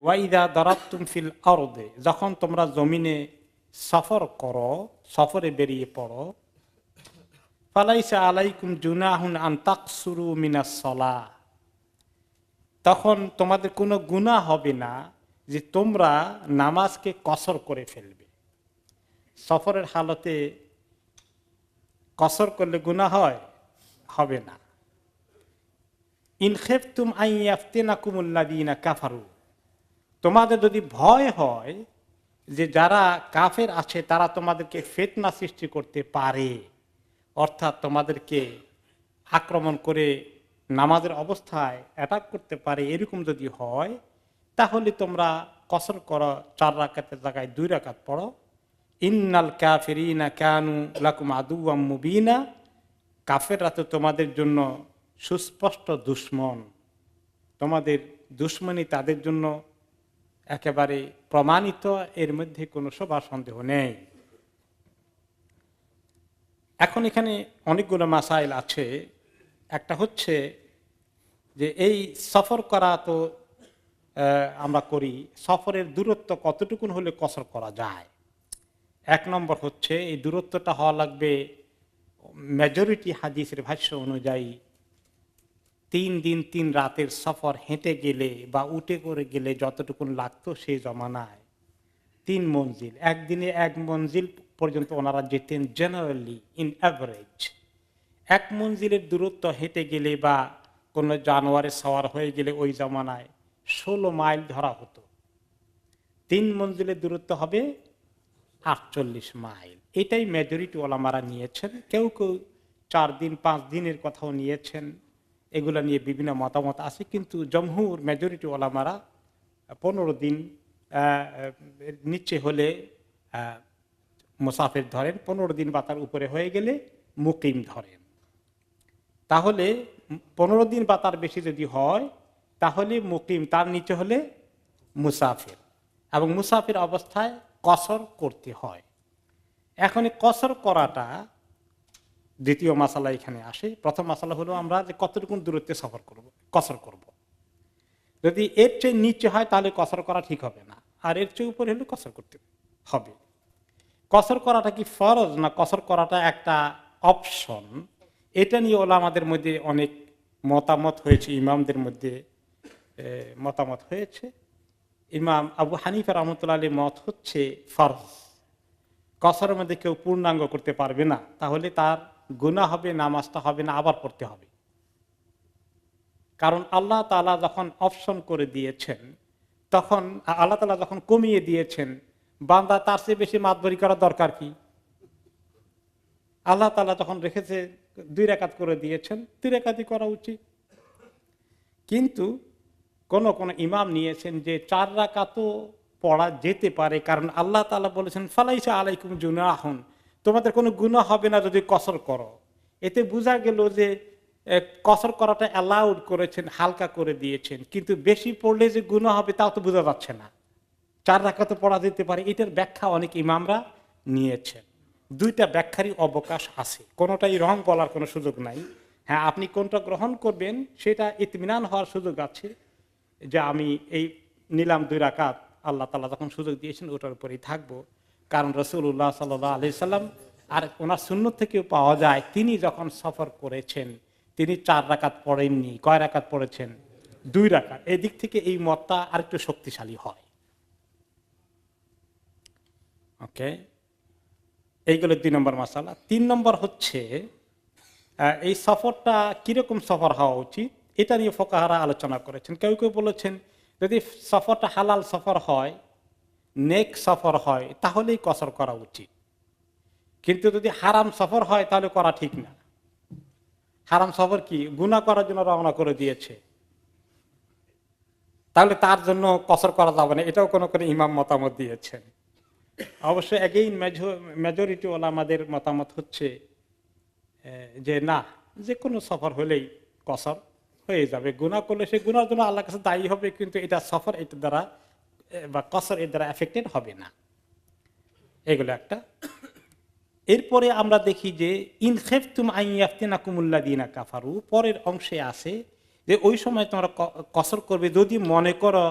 ওয়াইদা দারাবতুম ফিল আরদে, যখন তোমরা জমিনে সফর করো, সফরে বেরিয়ে পড়ো, ফালাইসা আলাইকুম জুনাহুন আন তাকসুরু মিনাস সালাহ, তখন তোমাদের কোনো গুনাহ হবে না যে তোমরা নামাজকে কসর করে ফেলবে। সফরের হালতে কসর করলে গুনাহ হয়? হবে না। ইন খেফতুম আন ইয়াফতিনাকুমুল্লাযীনা কাফারু, তোমাদের যদি ভয় হয় যে যারা কাফের আছে তারা তোমাদেরকে ফিতনা সৃষ্টি করতে পারে, অর্থাৎ তোমাদেরকে আক্রমণ করে নামাজের অবস্থায় অ্যাটাক করতে পারে, এরকম যদি হয় তাহলে তোমরা কসর করো, 4 রাকাতের জায়গায় 2 রাকাত পড়ো। ইন্নাল কাফিরিনা কানু লাকুম আদুওয়াম মুবিনা, কাফেররা তো তোমাদের জন্য সুস্পষ্ট দুশমন, তোমাদের দুশমনী তাদের জন্য একেবারে প্রমাণিত, এর মধ্যে কোনো শোভা সন্দেহ নেই। এখন এখানে অনেকগুলো মাসাইল আছে। একটা হচ্ছে যে এই সফর করা তো আমরা করি, সফরের দূরত্ব কতটুকুন হলে কসর করা যায়। 1 নম্বর হচ্ছে এই দূরত্বটা হওয়া লাগবে মেজরিটি হাদিসের ভাষ্য অনুযায়ী 3 দিন 3 রাতের সফর হেঁটে গেলে বা উঠে করে গেলে যতটুকুন লাগতো সেই জমানায় 3 মঞ্জিল, একদিনে 1 মঞ্জিল পর্যন্ত ওনারা যেতেন জেনারেলি ইন অ্যাভারেজ। 1 মঞ্জিলের দূরত্ব হেঁটে গেলে বা কোনো জানোয়ারে সওয়ার হয়ে গেলে ওই জমানায় 16 মাইল ধরা হতো। 3 মঞ্জিলের দূরত্ব হবে 48 মাইল। এটাই মেজরিটি ওলামারা নিয়েছেন। কেউ কেউ 4 দিন 5 দিনের কথাও নিয়েছেন, এগুলো নিয়ে বিভিন্ন মতামত আছে, কিন্তু জমহুর মেজরিটি ওলামারা 15 দিন নিচে হলে মুসাফির ধরেন, 15 দিন বা তার উপরে হয়ে গেলে মুকিম ধরেন। তাহলে 15 দিন বা তার বেশি যদি হয় তাহলে মুকিম, তার নিচে হলে মুসাফির, এবং মুসাফির অবস্থায় কসর করতে হয়। এখন এই কসর করাটা দ্বিতীয় মাসালা এখানে আসে। প্রথম মাসালা হলো আমরা যে কতটুকু দূরত্বে সফর করব, কসর করব। যদি এর চেয়ে নিচে হয় তাহলে কসর করা ঠিক হবে না, আর এর চেয়ে উপরে হলে কসর করতে হবে। কসর করাটা কি ফরজ না কসর করাটা একটা অপশন, এটা নিয়ে ওলামাদের মধ্যে অনেক মতামত হয়েছে, ইমামদের মধ্যে মতামত হয়েছে। ইমাম আবু হানিফা রহমতুল্লাহ আলাইহির মত হচ্ছে ফরজ। কসরের মধ্যে কেউ পূর্ণাঙ্গ করতে পারবে না, তাহলে তার গুনাহ হবে, নামাজটা হবে না, আবার পড়তে হবে। কারণ আল্লাহ তাআলা যখন অপশন করে দিয়েছেন, তখন আল্লাহ তাআলা যখন কমিয়ে দিয়েছেন, বান্দা তার চেয়ে বেশি মাতবরি করার দরকার কি? আল্লাহ তাআলা যখন রেখেছে 2 রাকাত করে দিয়েছেন, 2 রাকাতই করা উচিত। কিন্তু কোন কোন ইমাম নিয়েছেন যে 4 রাকাতও পড়া যেতে পারে, কারণ আল্লাহ তাআলা বলেছেন ফালাইসা আলাইকুম জুনাহুন, তোমাদের কোনো গুনাহ হবে না যদি কসর করো। এতে বোঝা গেল যে কসর করাটা অ্যালাউড করেছেন, হালকা করে দিয়েছেন, কিন্তু বেশি পড়লে যে গুনাহ হবে তাও তো বোঝা যাচ্ছে না। 4 রাকাতও পড়া যেতে পারে, এটার ব্যাখ্যা অনেক ইমামরা নিয়েছেন। 2টা ব্যাখ্যারই অবকাশ আছে, কোনোটাই রং বলার কোনো সুযোগ নাই। হ্যাঁ, আপনি কোনটা গ্রহণ করবেন সেটা ইতমিনান হওয়ার সুযোগ আছে, যে আমি এই নিলাম 2 রাকাত, আল্লাহ তাআলা যখন সুযোগ দিয়েছেন ওটার উপরেই থাকবো। কারণ রাসূলুল্লাহ সাল্লাল্লাহু আলাইহি সাল্লাম, আর ওনার সুন্নত থেকেও পাওয়া যায়, তিনি যখন সফর করেছেন তিনি 4 রাকাত পড়েননি। কয় রাকাত পড়েছেন? 2 রাকাত। এই দিক থেকে এই মতটা আরেকটু শক্তিশালী হয়। ওকে, এইগুলো 2 নম্বর মাসালা। 3 নম্বর হচ্ছে এই সফরটা কিরকম সফর হওয়া উচিত, এটা নিয়ে ফুকাহারা আলোচনা করেছেন। কেউ কেউ বলেছেন যদি সফরটা হালাল সফর হয়, নেক সফর হয়, তাহলেই কসর করা উচিত। কিন্তু যদি হারাম সফর হয় তাহলে করা ঠিক না। হারাম সফর কি? গুনাহ করার জন্য রওনা করে দিয়েছে, তাহলে তার জন্য কসর করা যাবে না, এটাও কোনো কোনো ইমাম মতামত দিয়েছেন। অবশ্য এগেইন মেজরিটি ওলামাদের মতামত হচ্ছে যে না, যে কোনো সফর হলেই কসর হয়ে যাবে। গুনাহ করলে সে গুনার জন্য আল্লাহর কাছে দায়ী হবে, কিন্তু এটা সফর এটার দ্বারা বা কসর এর দ্বারা এফেক্টেড হবে না। এগুলো একটা। এরপরে আমরা দেখি যে ইন খেফতুম আন ইয়াফতিনাকুমুল্লাযীনা কাফারু, পরের অংশে আছে যে ওই সময় তোমরা কসর করবে যদি মনে করো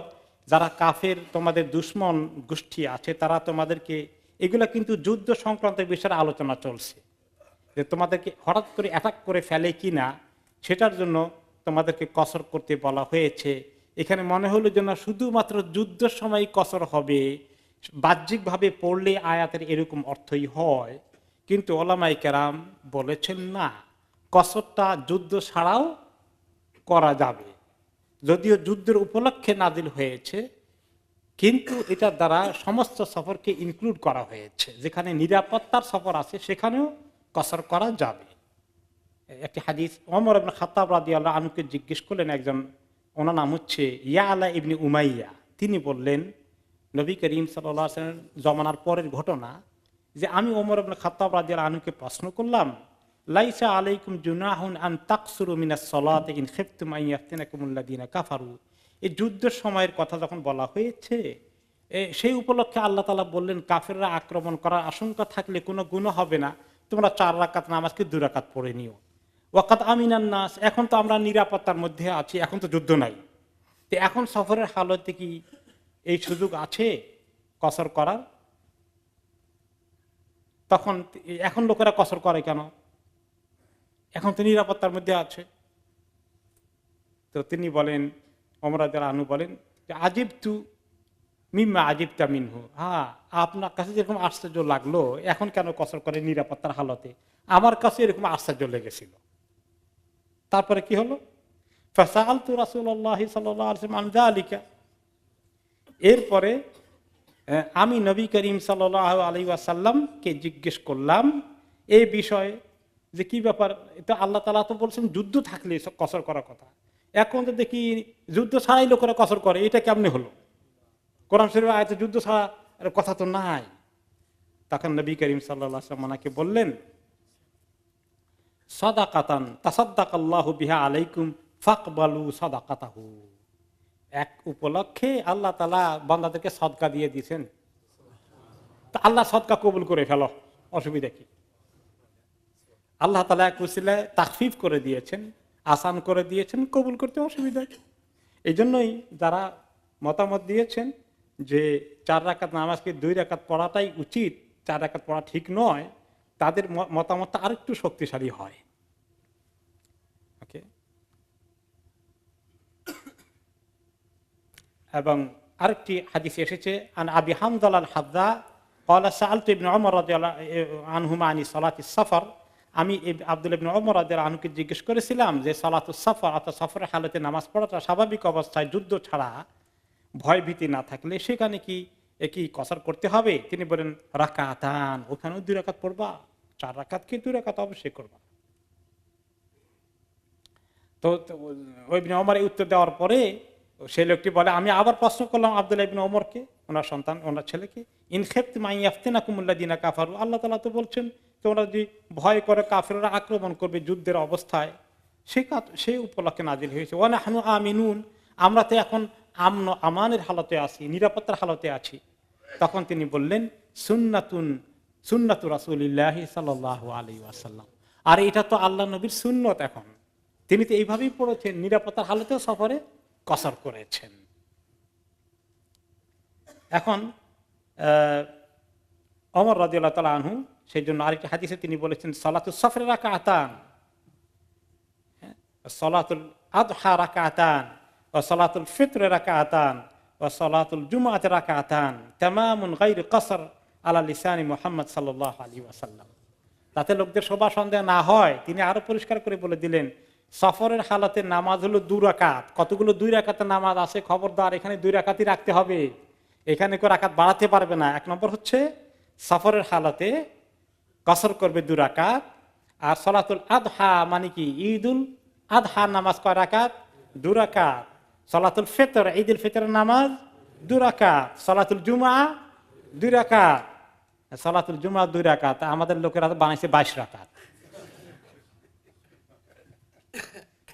যারা কাফের তোমাদের দুশ্মন গোষ্ঠী আছে তারা তোমাদেরকে, এগুলা কিন্তু যুদ্ধ সংক্রান্ত বিষয়ের আলোচনা চলছে, যে তোমাদেরকে হঠাৎ করে অ্যাটাক করে ফেলে কিনা সেটার জন্য তোমাদেরকে কসর করতে বলা হয়েছে। এখানে মনে হলো যে না শুধুমাত্র যুদ্ধের সময় কসর হবে, বাহ্যিকভাবে পড়লে আয়াতের এরকম অর্থই হয়, কিন্তু ওলামায়ে কেরাম বলেছেন না, কসরটা যুদ্ধ ছাড়াও করা যাবে। যদিও যুদ্ধের উপলক্ষে নাজিল হয়েছে, কিন্তু এটার দ্বারা সমস্ত সফরকে ইনক্লুড করা হয়েছে। যেখানে নিরাপত্তার সফর আছে সেখানেও কসর করা যাবে। একটি হাদিস, ওমর ইবনে খাত্তাব রাদিয়াল্লাহু আনহুকে জিজ্ঞেস করলেন একজন, ওনার নাম হচ্ছে ইয়ালা ইবনে উমাইয়া। তিনি বললেন নবী করিম সাল্লাল্লাহু আলাইহি ওয়াসাল্লাম জমানার পরের ঘটনা, যে আমি ওমর ইবনে খাত্তাব রাদিয়াল্লাহু আনহুকে প্রশ্ন করলাম, লাইসা আলাইকুম জুনাহুন আন তাকসুরু মিনাস সালাতি ইন খিফতুম আন ইয়াফতিনাকুমুল্লাযিনা কাফারু। এই যুদ্ধের সময়ের কথা যখন বলা হয়েছে, সেই উপলক্ষে আল্লাহ তাআলা বললেন কাফেররা আক্রমণ করার আশঙ্কা থাকলে কোনো গুনাহ হবে না, তোমরা 4 রাকাত নামাজকে 2 রাকাত পড়ে নিও। ওয়াকাত আমিনান নাস, এখন তো আমরা নিরাপত্তার মধ্যে আছি, এখন তো যুদ্ধ নাই, তো এখন সফরের হালতে কি এই সুযোগ আছে কসর করার? তখন এখন লোকেরা কসর করে কেন? এখন তো নিরাপত্তার মধ্যে আছে। তো তিনি বলেন, ওমর রাদিয়াল্লাহু আনহু বলেন, আজিবতু মিম্মা আজিবতা মিনহু, হ্যাঁ আপনার কাছে যেরকম আশ্চর্য লাগলো এখন কেন কসর করে নিরাপত্তার হালতে, আমার কাছে এরকম আশ্চর্য লেগেছিল। তারপরে কি হলো, ফাসাআলতু রাসূলুল্লাহ সাল্লাল্লাহু আলাইহি ওয়াসাল্লাম আন যালিকা, এরপরে আমি নবী করিম সাল্লাল্লাহু আলাইহি ওয়াসাল্লামকে জিজ্ঞেস করলাম এই বিষয়ে, যে কি ব্যাপার, এটা আল্লাহ তাআলা তো বলছেন যুদ্ধ থাকলে কসর করার কথা, এখন তো দেখি যুদ্ধ ছাড়াই লোকেরা কসর করে, এটা কেমনে হলো? কোরআন শরীফে আয়াতে যুদ্ধ ছাড়া কথা তো নাই। তখন নবী করিম সাল্লাল্লাহু আলাইহি ওয়াসাল্লাম ওনাকে বললেন, সাদাকাতান তাসাদ্দাকাল্লাহু বিহা আলাইকুম ফাকবালু সাদাকাতাহু, এক উপলক্ষে আল্লাহ তাআলা বান্দাদেরকে সদকা দিয়ে দিয়েছেন, তা আল্লাহ সদকা কবুল করে ফেলো, অসুবিধা কি? আল্লাহ তাআলা এক উসিলায় তাখফিফ করে দিয়েছেন, আসান করে দিয়েছেন, কবুল করতে অসুবিধা কি? এই জন্যই যারা মতামত দিয়েছেন যে 4 রাকাত নামাজকে 2 রাকাত পড়াটাই উচিত, 4 রাকাত পড়া ঠিক নয়, তাদের মতামতটা আরেকটু শক্তিশালী হয়। ওকে, এবং আরেকটি হাদিস এসেছে, আন আবি হামদাল আল হাদ্দা ক্বালা সাআলতু ইবনে ওমর রাদিয়াল্লাহু আনহুমা আনি সালাতিস সাফর, আমি আব্দুল্লাহ ইবনে ওমর রাদিয়াল্লাহু আনহুকে জিজ্ঞেস করেছিলাম যে সালাতুস সাফর অর্থাৎ সফরের হালতে নামাজ পড়াটা স্বাভাবিক অবস্থায় যুদ্ধ ছাড়া ভয় ভীতি না থাকলে সেখানে কি কি কসর করতে হবে? তিনি বলেন রাকাতান, ওখানেও 2 রাকাত পড়বা, 4 রাকাতকে 2 রাকাত অবশ্যই করবা। তো ওই ইবনে ওমর এই উত্তর দেওয়ার পরে সেই লোকটি বলে, আমি আবার প্রশ্ন করলাম আব্দুল্লাহ ইবনে ওমরকে, ওনার সন্তান, ওনার ছেলেকে, ইন খিফতুম আন ইয়াফতিনাকুমুল্লাযিনা কাফারু, আল্লাহ তাআলা তো বলছেন তোমরা যদি ভয় করে কাফেররা আক্রমণ করবে যুদ্ধের অবস্থায়, সেই উপলক্ষে নাজিল হয়েছে ওয়া নাহনু আমিনুন, আমরা তো এখন আমন আমানের হালতে আছি, নিরাপত্তার হালতে আছি। তখন তিনি বললেন সুন্নাতু রাসূলিল্লাহি সাল্লাল্লাহু আলাইহি ওয়াসাল্লাম, আর এটা তো আল্লাহ নবীর সুন্নত, এখন তিনি তো এইভাবেই পড়েছেন, নিরাপত্তার হালতেও সফরে কসর করেছেন। এখন ওমর রাদিয়াল্লাহু তাআলা আনহু সেই জন্য আরেকটি হাদিসে তিনি বলেছেন সালাতুস সফরে রাকাতান, সালাতুল আদহা রাকাতান, ওয়া সালাতুল ফিতর রাকাতান, ওয়া সালাতুল জুমআত রাকাতান তামামুন গায়রু কসর আলা লিসানি মুহাম্মদ সাল্লাল্লাহু আলাইহি ওয়াসাল্লাম। তাতে লোকদের শোভা সন্দেহ না হয়, তিনি আরো পরিষ্কার করে বলে দিলেন সফরের হালাতে নামাজ হলো 2 রাকাত। কতগুলো 2 রাকাতের নামাজ আছে, খবরদার, এখানে 2 রাকাতই রাখতে হবে, এখানে কেউ রাকাত বাড়াতে পারবে না। এক নম্বর হচ্ছে সফরের হালাতে কসর করবে 2 রাকাত, আর সালাতুল আদহা মানে কি ঈদুল আদহা নামাজ কয় রাকাত? 2 রাকাত। সালাতুল ফিতর ঈদুল ফিতরের নামাজ 2 রাকাত। সালাতুল জুমআ 2 রাকাত। সালাতুল জুমআ 2 রাকাত, আমাদের লোকেরা বানাইছে 22 রাকাত।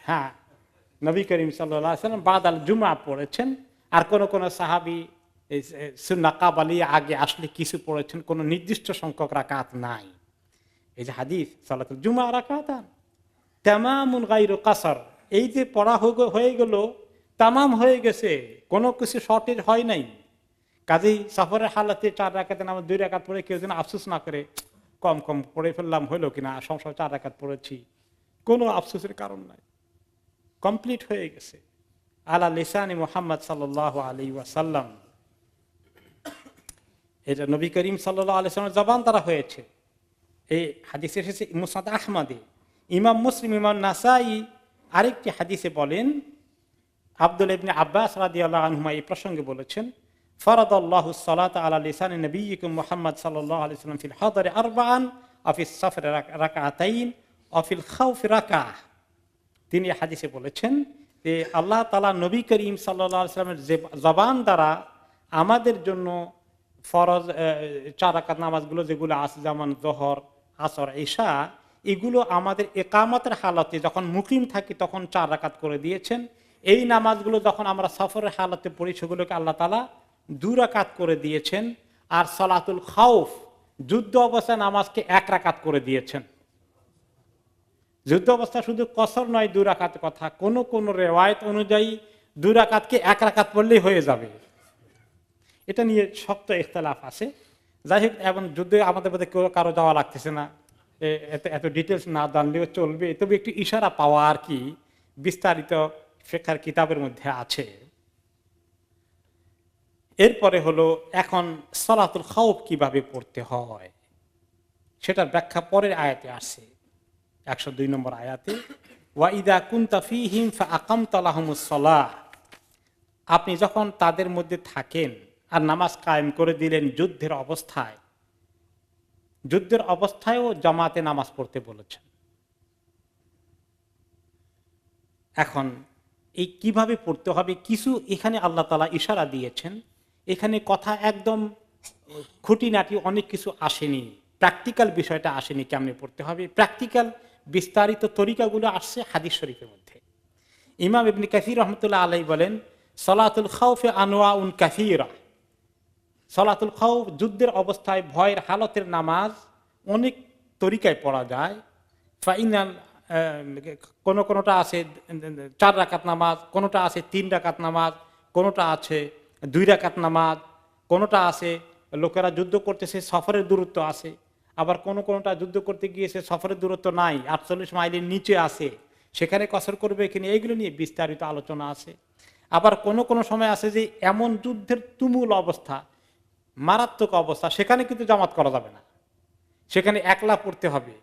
হ্যাঁ, নবী করিম সাল্লাল্লাহু আলাইহি ওয়াসাল্লাম বাদাল জুমআ পড়েছেন, আর কোন কোন সাহাবী সুন্নাহ কাবালি আগে আসলে কিছু পড়েছেন, কোন নির্দিষ্ট সংখ্যক রাকাত নাই। এই যে হাদিস সালাতুল জুমআ রাকাতান তামামুন গায়রু কসর, এই যে পড়া হয়ে গেল তামাম হয়ে গেছে, কোনো কিছু শর্টেজ হয় নাই। কাজেই সফরের হালাতে 4 রাকাতে নামাজ 2 রাকাত পড়ে কেউ যেন আফসোস না করে, কম কম পড়ে ফেললাম, হইলো কিনা, সংসার 4 রাকাত পড়েছি, কোনো আফসোসের কারণ নাই, কমপ্লিট হয়ে গেছে। আলা লিসানি মুহাম্মদ সাল্লাল্লাহু আলাইহি ওয়াসাল্লাম, এটা নবী করিম সাল্লাল্লাহু আলাইহি ওয়াসাল্লামের জবান দ্বারা হয়েছে। এই হাদিস এসেছে মুসনাদ আহমদে। ইমাম মুসলিম, ইমাম নাসাই আরেকটি হাদিসে বলেন, আব্দুল্লাহ ইবনে আব্বাস রাদিয়াল্লাহু আনহুমা এই প্রসঙ্গে বলেছেন, ফারাদাল্লাহু সলাতা আলা লিসানি নবিয়্যিকুম মুহাম্মদ সাল্লাল্লাহু আলাইহি ওয়াসাল্লাম ফিল হাদরি আরবাআন ওয়া ফিস সাফরি রাকাতাইন ওয়া ফিল খাউফি রাকাহ। তিনি হাদিসে বলেছেন যে আল্লাহ তাআলা নবী করিম সাল্লাল্লাহু আলাইহি ওয়াসাল্লামের জবান দ্বারা আমাদের জন্য ফরজ 4 রাকাত নামাজগুলো যেগুলো আছে, যেমন যোহর, আসর, ইশা, এগুলো আমাদের ইকামতের হালতে যখন মুকিম থাকি তখন 4 রাকাত করে দিয়েছেন। এই নামাজগুলো যখন আমরা সফরের হালতে পড়ি সেগুলোকে আল্লাহ তাআলা 2 রাকাত করে দিয়েছেন। আর সালাতুল খাউফ, যুদ্ধ অবস্থায় নামাজকে 1 রাকাত করে দিয়েছেন। যুদ্ধ অবস্থা শুধু কসর নয়, 2 রাকাত কথা, কোন কোন রিওয়ায়াত অনুযায়ী 2 রাকাতকে 1 রাকাত পড়লেই হয়ে যাবে। এটা নিয়ে শক্ত ইখতিলাফ আছে। যাই হোক, এখন যুদ্ধে আমাদের মধ্যে কারো যাওয়া লাগতেছে না, এত ডিটেলস না জানলেও চলবে, তবে একটু ইশারা পাওয়া আর কি, বিস্তারিত ফিকহের কিতাবের মধ্যে আছে। এরপরে হলো এখন সালাতুল খাউফ কিভাবে পড়তে হয় সেটার ব্যাখ্যা পরের আয়াতে আসে, 102 নম্বর আয়াতে, ওয়া ইযা কুনতা ফীহিম ফাআকামতা লাহুমুস সালাহ। আপনি যখন তাদের মধ্যে থাকেন আর নামাজ কায়েম করে দিলেন যুদ্ধের অবস্থায়, যুদ্ধের অবস্থায়ও জামাতে নামাজ পড়তে বলেছেন। এখন এই কিভাবে পড়তে হবে কিছু এখানে আল্লাহ তাআলা ইশারা দিয়েছেন। এখানে কথা একদম খুঁটিনাটি অনেক কিছু আসেনি, প্র্যাকটিক্যাল বিষয়টা আসেনি, কেমনে পড়তে হবে প্র্যাকটিক্যাল বিস্তারিত তরিকাগুলো আসছে হাদিস শরীফের মধ্যে। ইমাম ইবনে কাসির রাহমাতুল্লাহ আলাইহি বলেন, সালাতুল খাউফে আনওয়াউন কাসীরা। সালাতুল খাউফ, যুদ্ধের অবস্থায় ভয়ের হালতের নামাজ অনেক তরিকায় পড়া যায়। ফাইনাল কোনটা আছে 4 রাকাত নামাজ, কোনটা আছে 3 রাকাত নামাজ, কোনটা আছে 2 রাকাত নামাজ, কোনটা আছে লোকেরা যুদ্ধ করতেছে সফরের দূরত্ব আছে, আবার কোনটা যুদ্ধ করতে গিয়েছে সফরের দূরত্ব নাই, 48 মাইলের নিচে আছে, সেখানে কসর করবে কিনা, এইগুলো নিয়ে বিস্তারিত আলোচনা আছে। আবার কোন সময় আছে যে এমন যুদ্ধের তুমুল অবস্থা, মারাত্মক অবস্থা, সেখানে কিন্তু জামাত করা যাবে না, সেখানে একলা পড়তে হবে।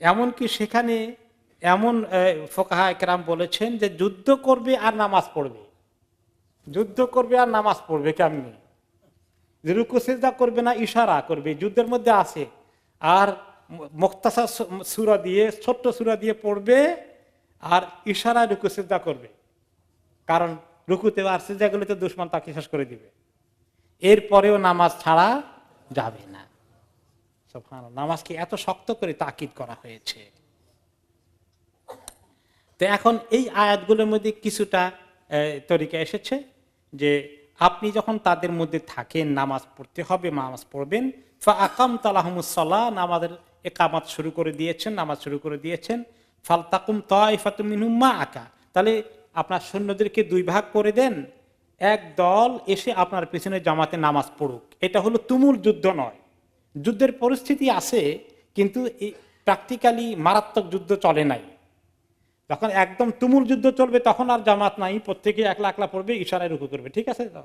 এমনকি সেখানে এমন ফুকাহা ইকরাম বলেছেন যে যুদ্ধ করবে আর নামাজ পড়বে, যুদ্ধ করবে আর নামাজ পড়বে কেমনি, যে রুকু সিজদা করবে না, ইশারা করবে, যুদ্ধের মধ্যে আছে, আর মুখতাসার সূরা দিয়ে, ছোট্ট সূরা দিয়ে পড়বে আর ইশারায় রুকু সিজদা করবে, কারণ রুকুতে আর সিজদাগুলোতে দুশমন তাকে শেষ করে দিবে। এরপরেও নামাজ ছাড়া যাবে না। সুবহানাল্লাহ, নামাজকে এত শক্ত করে তাকিদ করা হয়েছে। তো এখন এই আয়াতগুলোর মধ্যে কিছুটা তরিকা এসেছে যে আপনি যখন তাদের মধ্যে থাকেন, নামাজ পড়তে হবে, নামাজ পড়বেন, ফাআকামতা লাহুমুস সালাহ, নামাজের ইকামত শুরু করে দিয়েছেন, নামাজ শুরু করে দিয়েছেন, ফালতাকুম তাইফাতুম মিনহুম মাআকা, তাহলে আপনার সৈন্যদেরকে 2 ভাগ করে দেন, এক দল এসে আপনার পিছনে জামাতে নামাজ পড়ুক। এটা হলো তুমুল যুদ্ধ নয়, যুদ্ধের পরিস্থিতি আছে কিন্তু প্র্যাকটিক্যালি মারাত্মক যুদ্ধ চলে নাই। যখন একদম তুমুল যুদ্ধ চলবে তখন আর জামাত নাই, প্রত্যেকে একলা একলা পড়বে, ইশারায় রুকু করবে, ঠিক আছে তো।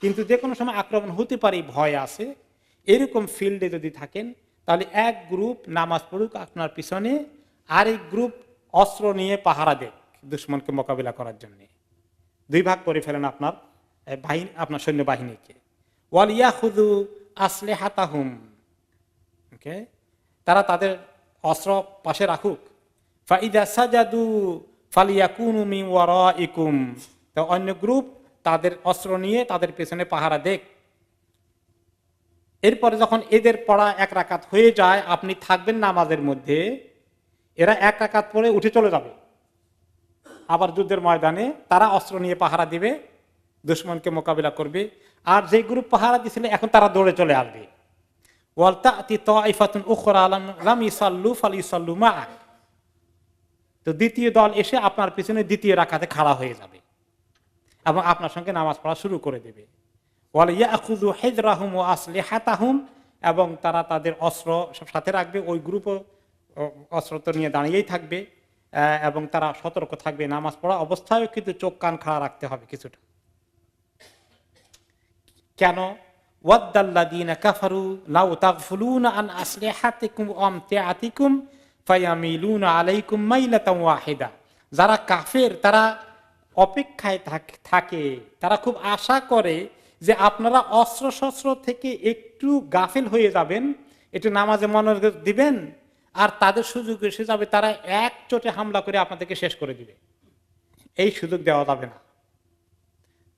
কিন্তু যে কোনো সময় আক্রমণ হতে পারে, ভয় আছে, এরকম ফিল্ডে যদি থাকেন তাহলে এক গ্রুপ নামাজ পড়ুক আপনার পিছনে, আরেক গ্রুপ অস্ত্র নিয়ে পাহারা দেখ দুশমনকে মোকাবিলা করার জন্য। 2 ভাগ করে ফেলেন আপনার বাহিনী, আপনার সৈন্য বাহিনীকে। ওয়াল ইয়াখুযু আসলিহাতাহুম, ওকে, তারা তাদের অস্ত্র পাশে রাখুক। ফাইদা সাজাদু ফালিয়াকুনু মিন ওয়ারাইকুম, তো অন্য গ্রুপ তাদের অস্ত্র নিয়ে তাদের পেছনে পাহারা দেখ। এরপরে যখন এদের পড়া 1 রাকাত হয়ে যায়, আপনি থাকবেন নামাজের মধ্যে, এরা 1 রাকাত পড়ে উঠে চলে যাবে আবার যুদ্ধের ময়দানে, তারা অস্ত্র নিয়ে পাহারা দিবে, দুশমনকে মোকাবিলা করবে। আর যে গ্রুপ পাহারা দিয়েছিল এখন তারা দৌড়ে চলে আসবে। ওয়াল তা'তি তাইফাতুন উখরা লাম ইসাল্লু ফালিসাল্লু মা'আক, তো দ্বিতীয় দল এসে আপনার পিছনে দ্বিতীয় রাকাতে খাড়া হয়ে যাবে। এবং আপনার সঙ্গে নামাজ পড়া শুরু করে দেবে। ওয়ালা ইয়াখুযু হিযরাহুম ওয়া আসলিহাতাহুম, এবং তারা তাদের অস্ত্র সব সাথে রাখবে, ওই গ্রুপও অস্ত্র তো নিয়ে দাঁড়িয়েই থাকবে, এবং তারা সতর্ক থাকবে। নামাজ পড়া অবস্থায় কিন্তু চোখ কান খাড়া রাখতে হবে কিছুটা। কেন? ওয়াদ্দাল্লাযীনা কাফারু লাউ তাগফুলুনা আন আসলিহাতিকুম ওয়া আমতিআতিকুম ফায়ামিলুনা আলাইকুম মাইলাতান ওয়াহিদা। যারা কাফের তারা অপেক্ষায় থাকে, তারা খুব আশা করে যে আপনারা অস্ত্র শস্ত্র থেকে একটু গাফিল হয়ে যাবেন, একটু নামাজে মনোযোগ দিবেন, আর তাদের সুযোগ এসে যাবে তারা এক চোটে হামলা করে আপনাদেরকে শেষ করে দিবে। এই সুযোগ দেওয়া যাবে না।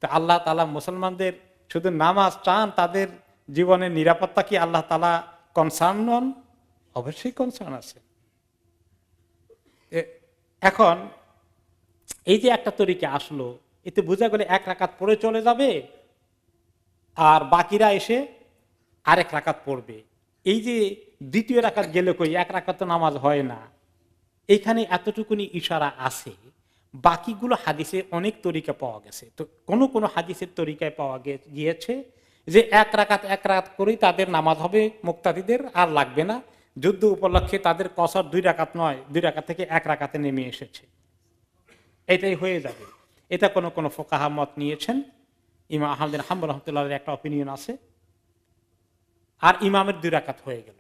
তো আল্লাহ তাআলা মুসলমানদের শুধু নামাজ চান, তাদের জীবনের নিরাপত্তা কি আল্লাহ তাআলা কনসার্ন নন? অবশ্যই কনসার্ন আছে। এখন এই যে একটা তরিকা আসলো, এতে বোঝা গেলে এক রাকাত পড়ে চলে যাবে, আর বাকিরা এসে আরেক রাকাত পড়বে। এই যে দ্বিতীয় রাকাত গেলে কই, এক রাকাত তো নামাজ হয় না। এইখানে এতটুকুনি ইশারা আছে। বাকিগুলো হাদিসে অনেক তরিকা পাওয়া গেছে। তো কোন হাদিসের তরিকায় পাওয়া গিয়েছে যে এক রাকাত করেই তাদের নামাজ হবে, মুক্তাদিদের আর লাগবে না। যুদ্ধ উপলক্ষে তাদের কসর 2 রাকাত নয়, 2 রাকাত থেকে 1 রাকাতে নেমে এসেছে, এটাই হয়ে যাবে। এটা কোন ফুকাহা মত নিয়েছেন। ইমাম আহমদ বিন হাম্বল রাহমাতুল্লাহর একটা অপিনিয়ন আছে, আর ইমামের 2 রাকাত হয়ে গেল।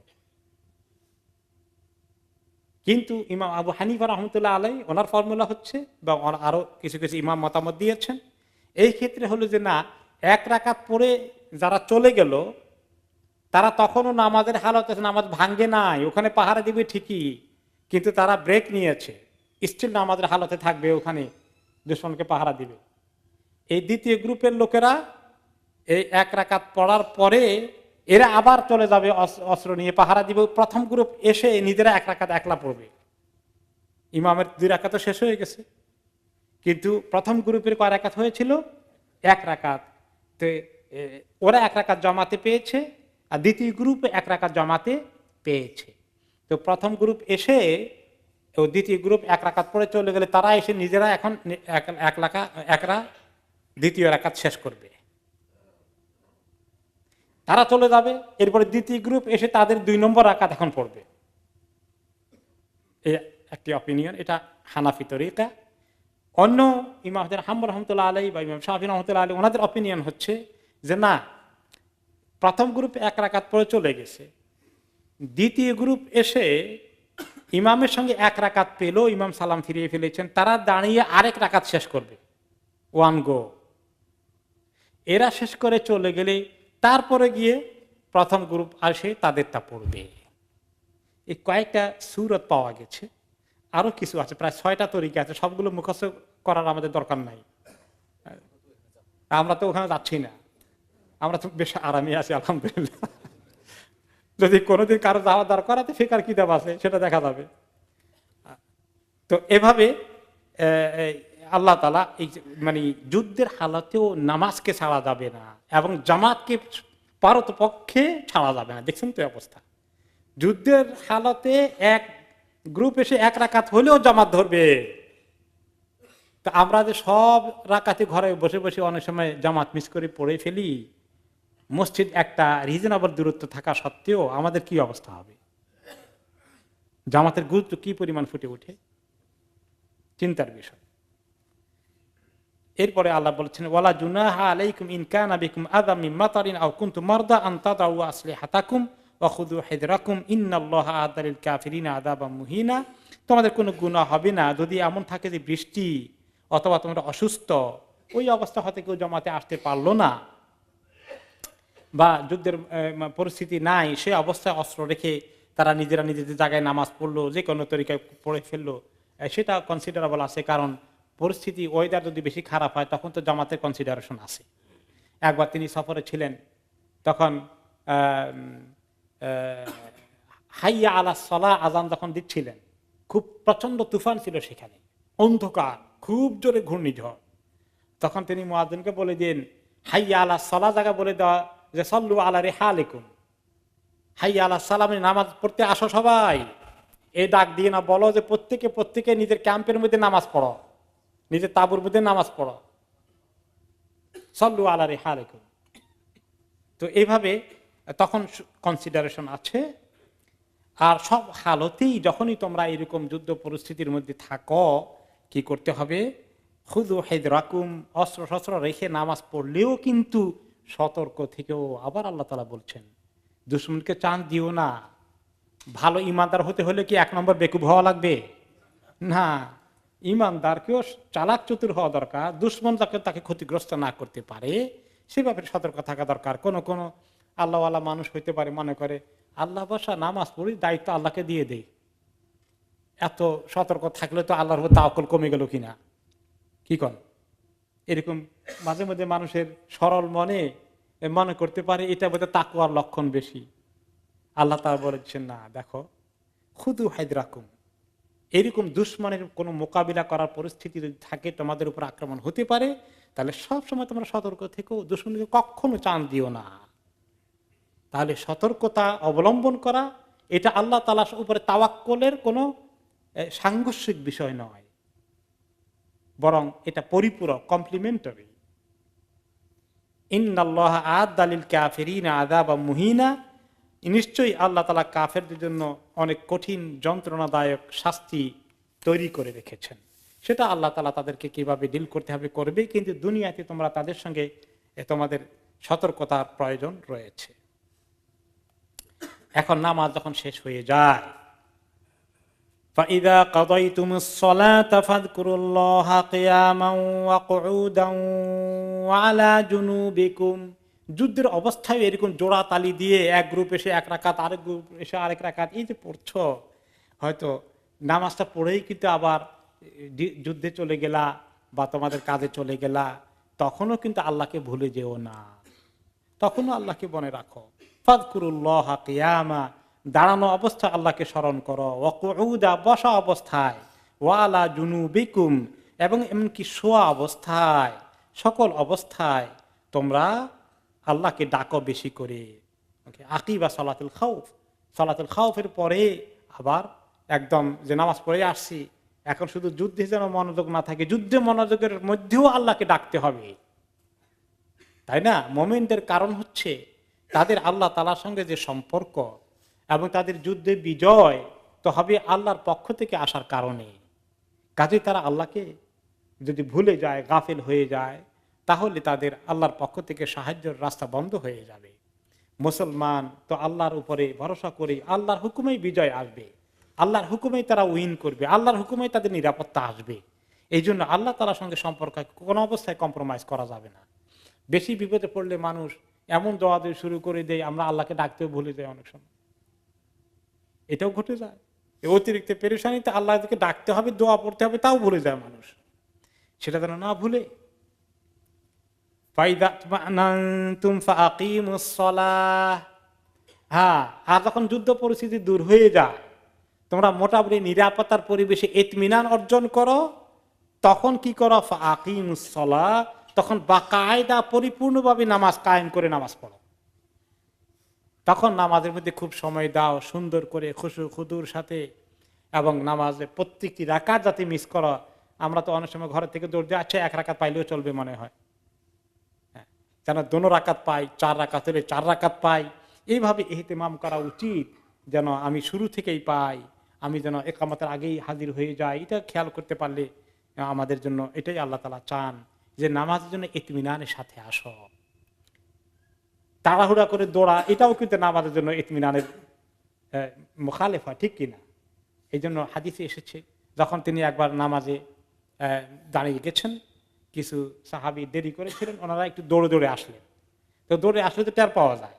কিন্তু ইমাম আবু হানিফা রাহমাতুল্লাহ আলাইহি ওনার ফর্মুলা হচ্ছে, বা আরো কিছু কিছু ইমাম মতামত দিয়েছেন, এই ক্ষেত্রে হলো যে না, 1 রাকাত পড়ে যারা চলে গেল তারা তখনও নামাজের হালতে, নামাজ ভাঙ্গে নাই, ওখানে পাহারা দিবে ঠিকই, কিন্তু তারা ব্রেক নিয়েছে, স্টিল নামাজের হালতে থাকবে, ওখানে দুশমনকে পাহারা দিবে। এই দ্বিতীয় গ্রুপের লোকেরা এই 1 রাকাত পড়ার পরে এরা আবার চলে যাবে অস্ত্র নিয়ে পাহারা দিবে। প্রথম গ্রুপ এসে নিজেরা 1 রাকাত একলা পড়বে। ইমামের 2 রাকাত শেষ হয়ে গেছে, কিন্তু প্রথম গ্রুপের কয় রাকাত হয়েছিল? 1 রাকাত। তো ওরা 1 রাকাত জমাতে পেয়েছে, আর দ্বিতীয় গ্রুপ 1 রাকাত জমাতে পেয়েছে। তো প্রথম গ্রুপ এসে দ্বিতীয় গ্রুপ 1 রাকাত পড়ে চলে গেলে তারা এসে নিজেরা এখন 1 দ্বিতীয় রাকাত শেষ করবে, তারা চলে যাবে। এরপরে দ্বিতীয় গ্রুপ এসে তাদের 2 নম্বর রাকাত এখন পড়বে। এই একটি অপিনিয়ন, এটা হানাফি তরিকা। অন্য ইমাম হাম্বল রহমতুল্লাহ আলাইহি বা ইমাম শাফি রহমতুল্লাহ আলাইহি ওনাদের অপিনিয়ন হচ্ছে যে না, প্রথম গ্রুপ 1 রাকাত পড়ে চলে গেছে, দ্বিতীয় গ্রুপ এসে ইমামের সঙ্গে 1 রাকাত পেল, ইমাম সালাম ফিরিয়ে ফেলেছেন, তারা দাঁড়িয়ে আরেক রাকাত শেষ করবে, 1 গো। এরা শেষ করে চলে গেলে তারপরে গিয়ে প্রথম গ্রুপ আসে, তাদেরটা পড়বে। এই কয়েকটা সূরত পাওয়া গেছে, আরো কিছু আছে, প্রায় 6টা তরিকা আছে। সবগুলো মুখস্থ করার আমাদের দরকার নাই, আমরা তো ওখানে যাচ্ছি না, আমরা তো বেশ আরামে আছি আলহামদুলিল্লাহ। যদি কোনোদিন কারো যাওয়া দরকার আছে, ফিকার কিতাব আছে, সেটা দেখা যাবে। তো এভাবে আল্লাহ তাআলা এই মানে যুদ্ধের হালাতেও নামাজকে ছাড়া যাবে না, এবং জামাতকে পারতপক্ষে ছাড়া যাবে না। দেখছেন তো অবস্থা, যুদ্ধের হালাতে এক গ্রুপ এসে 1 রাকাত হলেও জামাত ধরবে। তা আমরা যে সব রাকাতে ঘরে বসে বসে অনেক সময় জামাত মিস করে পড়ে ফেলি, মসজিদ একটা রিজনেবল দূরত্ব থাকা সত্ত্বেও আমাদের কি অবস্থা হবে? জামাতের গুরুত্ব কি পরিমাণ ফুটে ওঠে, চিন্তার বিষয়। এরপরে আল্লাহ বলছেন, ওয়ালা জুনাহা আলাইকুম ইন কানা বিকুম আযাম মিন মাতারিন আও কুনতুম মারদা আন তাদাউ আসলিহাতাকুম ওয়া খুযু হিযরাকুম ইন্নাল্লাহা আ'আদ্দা লিল কাফিরিনা আযাবাম মুহিনা। তোমাদের কোনো গুনাহ হবে না যদি এমন থাকে যে বৃষ্টি অথবা তোমরা অসুস্থ, ওই অবস্থা হতে কেউ জামাতে আসতে পারলো না, বা যুদ্ধের পরিস্থিতি নাই, সে অবস্থায় অস্ত্র রেখে তারা নিজেরা নিজেদের জায়গায় নামাজ পড়লো, যে কোনো তরিকায় পড়ে ফেললো, সেটা কনসিডারেবল আছে। কারণ পরিস্থিতি, ওয়েদার যদি বেশি খারাপ হয় তখন তো জামাতের কনসিডারেশন আছে। একবার তিনি সফরে ছিলেন, তখন হাইয়া আলা সালাহ আযান যখন দিচ্ছিলেন, খুব প্রচন্ড তুফান ছিল সেখানে, অন্ধকার, খুব জোরে ঘূর্ণিঝড়। তখন তিনি মুয়াজ্জিনকে বলে দিন, হাইয়া আলা সালাহ জায়গা বলে দেওয়া যে সল্লু আলা রিহালিকুম, হাইয়া আলা সালাহ নামাজ পড়তে আসো সবাই, এই ডাক দিয়ে না বলো যে প্রত্যেকে নিজের ক্যাম্পের মধ্যে নামাজ পড়ো, নিজের তাঁবুর মধ্যে নামাজ পড়ো। সাল্লু আলা রিহালিকুম। তো এইভাবে তখন কনসিডারেশন আছে। আর সব হালতেই যখনই তোমরা এরকম যুদ্ধ পরিস্থিতির মধ্যে থাকো, কি করতে হবে? খুযু হিযরাকুম, অস্ত্র শস্ত্র রেখে নামাজ পড়লেও কিন্তু সতর্ক থেকেও। আবার আল্লাহ তাআলা বলছেন, দুশমনকে চান্স দিও না। ভালো ইমানদার হতে হলে কি এক নম্বর বেকুব হওয়া লাগবে? না, ইমানদারকেও চালাক চতুর হওয়া দরকার। দুশমন যাকে তাকে ক্ষতিগ্রস্ত না করতে পারে সে ব্যাপারে সতর্ক থাকা দরকার। কোন কোন আল্লাহওয়ালা মানুষ হইতে পারে, মনে করে আল্লাহ বসা নামাজ পড়ি, দায়িত্ব আল্লাহকে দিয়ে দেই। এত সতর্ক থাকলে তো আল্লাহর উপর তাওয়াক্কুল কমে গেল কিনা, কি কন? এরকম মাঝে মাঝে মানুষের সরল মনে মনে করতে পারে এটা বোধহয় তাকওয়ার লক্ষণ বেশি। আল্লাহ তাআলা বলেছেন, না, দেখো, খুযু হিযরাকুম, এরকম দুশমনের কোনো মোকাবিলা করার পরিস্থিতি যদি থাকে, তোমাদের উপর আক্রমণ হতে পারে, তাহলে সবসময় তোমরা সতর্ক থেকো, দুশমনকে কখনো চান্স দিও না। তাহলে সতর্কতা অবলম্বন করা এটা আল্লাহ তাআলার উপরে তাওয়াক্কুলের কোনো সাংঘর্ষিক বিষয় নয়, বরং এটা পরিপূরক, কমপ্লিমেন্টারি। ইন্নাল্লাহা আ'আদ্দা লিল কাফিরিনা আযাবাম মুহিনা, নিশ্চয়ই আল্লাহ তাআলা কাফেরদের জন্য অনেক কঠিন যন্ত্রণাদায়ক শাস্তি তৈরি করে রেখেছেন। সেটা আল্লাহ তাআলা তাদেরকে কিভাবে ডিল করতে হবে করবে, কিন্তু দুনিয়াতে তোমরা তাদের সঙ্গে তোমাদের সতর্কতার প্রয়োজন রয়েছে। এখন নামাজ যখন শেষ হয়ে যায়, فَإِذَا قَضَيْتُمُ الصَّلَاةَ فَاذْكُرُوا اللَّهَ قِيَامًا وَقُعُودًا وَعَلَى جُنُوبِكُمْ। যুদ্ধের অবস্থায় এরকম জোড়া তালি দিয়ে এক গ্রুপ এসে এক রাকাত, আরেক গ্রুপ এসে আরেক রাকাত, এই যে পড়ছো, হয়তো নামাজটা পড়েই কিন্তু আবার যুদ্ধে চলে গেলা বা তোমাদের কাজে চলে গেলা, তখনও কিন্তু আল্লাহকে ভুলে যেও না, তখনও আল্লাহকে মনে রাখো। ফাযকুরুল্লাহ কিয়ামা, দাঁড়ানো অবস্থায় আল্লাহকে স্মরণ করো, ওয়া কুউদা, বসা অবস্থায়, ওয়া আলা জুনুবিকুম, এবং এমনকি শোয়া অবস্থায়, সকল অবস্থায় তোমরা আল্লাহকে ডাকো বেশি করে। আকিবা সালাতুল খাউফ, সালাতুল খাউফের পরে আবার একদম যে নামাজ পড়ে আসছি, এখন শুধু যুদ্ধে যেন মনোযোগ না থাকে, যুদ্ধে মনোযোগের মধ্যেও আল্লাহকে ডাকতে হবে, তাই না? মুমিনদের কারণ হচ্ছে তাদের আল্লাহ তাআলার সঙ্গে যে সম্পর্ক, এবং তাদের যুদ্ধে বিজয় তো হবে আল্লাহর পক্ষ থেকে আসার কারণে। কাজে তারা আল্লাহকে যদি ভুলে যায়, গাফিল হয়ে যায়, তাহলে তাদের আল্লাহর পক্ষ থেকে সাহায্যের রাস্তা বন্ধ হয়ে যাবে। মুসলমান তো আল্লাহর উপরে ভরসা করে আল্লাহর হুকুমেই বিজয় আসবে, আল্লাহর হুকুমেই তারা উইন করবে, আল্লাহর হুকুমেই তাদের নিরাপত্তা আসবে। এই জন্য আল্লাহ তাআলার সঙ্গে সম্পর্ক কোনো অবস্থায় কম্প্রোমাইজ করা যাবে না। বেশি বিপদে পড়লে মানুষ এমন দোয়া দিয়ে শুরু করে দেয়, আমরা আল্লাহকে ডাকতেও ভুলে যাই অনেক সময়, এটাও ঘটে যায়। অতিরিক্ত পেরেশানিতে আল্লাহকে ডাকতে হবে, দোয়া পড়তে হবে, তাও ভুলে যায় মানুষ। সেটা যেন না ভুলে, হ্যাঁ, আর যখন যুদ্ধ পরিস্থিতি দূর হয়ে যায়, তোমরা মোটামুটি নিরাপত্তার পরিবেশে ইতমিনান অর্জন করো, তখন কি করো? ফাকিমুস সালাহ, তখন বাকায়দা পরিপূর্ণভাবে নামাজ কায়েম করে নামাজ পড়ো। তখন নামাজের মধ্যে খুব সময় দাও, সুন্দর করে খুশু খুদুর সাথে, এবং নামাজের প্রত্যেকটি রাকাত যাতে মিস করো। আমরা তো অনেক সময় ঘরের থেকে দৌড় দিয়ে, আচ্ছা এক রাকাত পাইলেও চলবে মনে হয়, হ্যাঁ, যেন দোনো রাকাত পাই, 4 রাকাত হলে 4 রাকাত পাই, এইভাবে ইহতিমাম করা উচিত, যেন আমি শুরু থেকেই পাই, আমি যেন ইকামতের আগেই হাজির হয়ে যাই। এটা খেয়াল করতে পারলে আমাদের জন্য এটাই আল্লাহ তাআলা চান, যে নামাজের জন্য ইতমিনানের সাথে আসো। তাড়াহুড়া করে দৌড়া, এটাও কিন্তু নামাজের জন্য ইতমিনানের মুখালেফা, ঠিক কিনা? এই জন্য হাদিসে এসেছে, যখন তিনি একবার নামাজে দাঁড়িয়ে গেছেন, কিছু সাহাবী দেরি করেছিলেন, ওনারা একটু দৌড়ে দৌড়ে আসলেন। তো দৌড়ে আসলে তো টের পাওয়া যায়।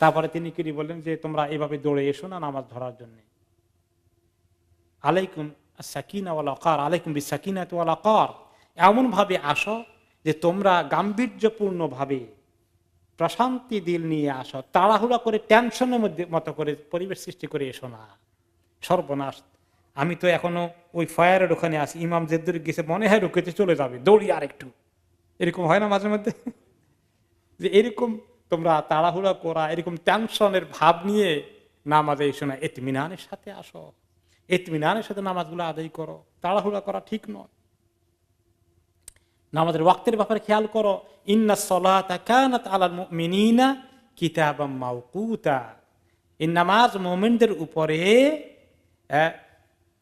তারপরে তিনি কি বললেন যে তোমরা এভাবে দৌড়ে এসো না নামাজ ধরার জন্য, আলাইকুম আস-সাকিনা ওয়াল ওয়াকার, আলাইকুম বিস-সাকিনাতি ওয়াল ওয়াকার, এমন ভাবে আসো যে তোমরা গাম্ভীর্যপূর্ণ ভাবে প্রশান্তি দিল নিয়ে আসো, তাড়াহুড়া করে টেনশনের মধ্যে মতো করে পরিবেশ সৃষ্টি করে এসো না। সর্বনাশ, আমি তো এখনো ওই ফায়ারের ওখানে আছি, ইমাম যে দূরে গেছে, মনে হয় রুকেতে চলে যাবে, দৌড়ি আর একটু, এরকম হয় না মাঝে মধ্যে? যে এরকম তোমরা তাড়াহুড়া করা, এরকম টেনশনের ভাব নিয়ে নামাজে এসো না, ইতমিনানের সাথে আসো, ইতমিনানের সাথে নামাজগুলো আদায় করো, তাড়াহুড়া করা ঠিক নয়। নামাজের ওয়াক্তের ব্যাপারে খেয়াল করো, ইন্নাস সালাতা কানাত আলাল মুমিনিনা কিতাবাম মাওকুতা, এই নামাজ মুমিনদের উপরে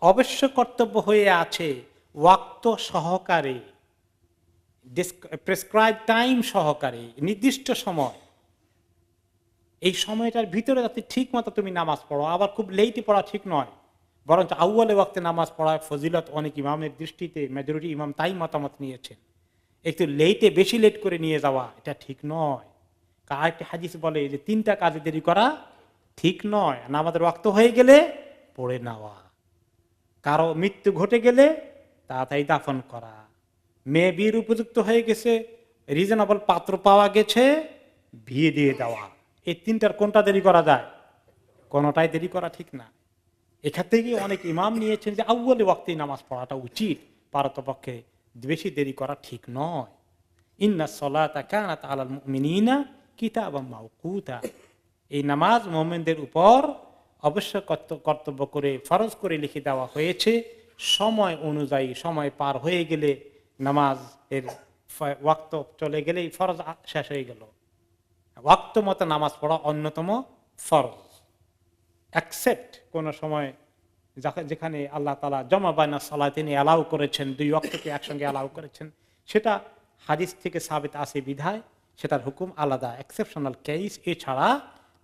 অবশ্য কর্তব্য হয়ে আছে ওয়াক্ত সহকারে, প্রেসক্রাইব টাইম সহকারে, নির্দিষ্ট সময়। এই সময়টার ভিতরে যাতে ঠিক মতো তুমি নামাজ পড়ো, আবার খুব লেটে পড়া ঠিক নয়, বরঞ্চ আউয়ালে ওয়াক্তে নামাজ পড়ার ফজিলত অনেক ইমামের দৃষ্টিতে মেজরিটি ইমাম তাই মতামত নিয়েছেন। একটু লেটে বেশি লেট করে নিয়ে যাওয়া এটা ঠিক নয়। আরেকটি হাদিস বলে যে 3টা কাজে দেরি করা ঠিক নয়। নামাজের ওয়াক্ত হয়ে গেলে পড়ে নেওয়া, কারো মৃত্যু ঘটে গেলে তাড়াতাড়ি দাফন করা, মেয়ে বিয়ের উপযুক্ত হয়ে গেছে, রিজনেবল পাত্র পাওয়া গেছে, বিয়ে দিয়ে দেওয়া। এই 3টার কোনটা দেরি করা যায়? কোনটাই দেরি করা ঠিক না। এখান থেকে অনেক ইমাম নিয়েছেন যে আউয়ালে ওয়াক্তে নামাজ পড়াটা উচিত, পারতপক্ষে বেশি দেরি করা ঠিক নয়। ইন্নাস সালাতা কানাত আলাল মুমিনিনা কিতাবাম মাওকুতা, এই নামাজ মুমিনদের উপর অবশ্য কর্তব্য করে ফরজ করে লিখে দেওয়া হয়েছে সময় অনুযায়ী। সময় পার হয়ে গেলে, নামাজ এর ওয়াক্ত চলে গেলেই ফরজ শেষ হয়ে গেল। ওয়াক্ত মতো নামাজ পড়া অন্যতম ফরজ, অ্যাকসেপ্ট কোন সময় যেখানে আল্লাহ তাআলা জমা বাইনা সালাত তিনি অ্যালাউ করেছেন, 2 ওয়াক্তকে একসঙ্গে অ্যালাউ করেছেন, সেটা হাদিস থেকে সাবিত আছে বিধায় সেটার হুকুম আলাদা, এক্সেপশনাল কেস। এছাড়া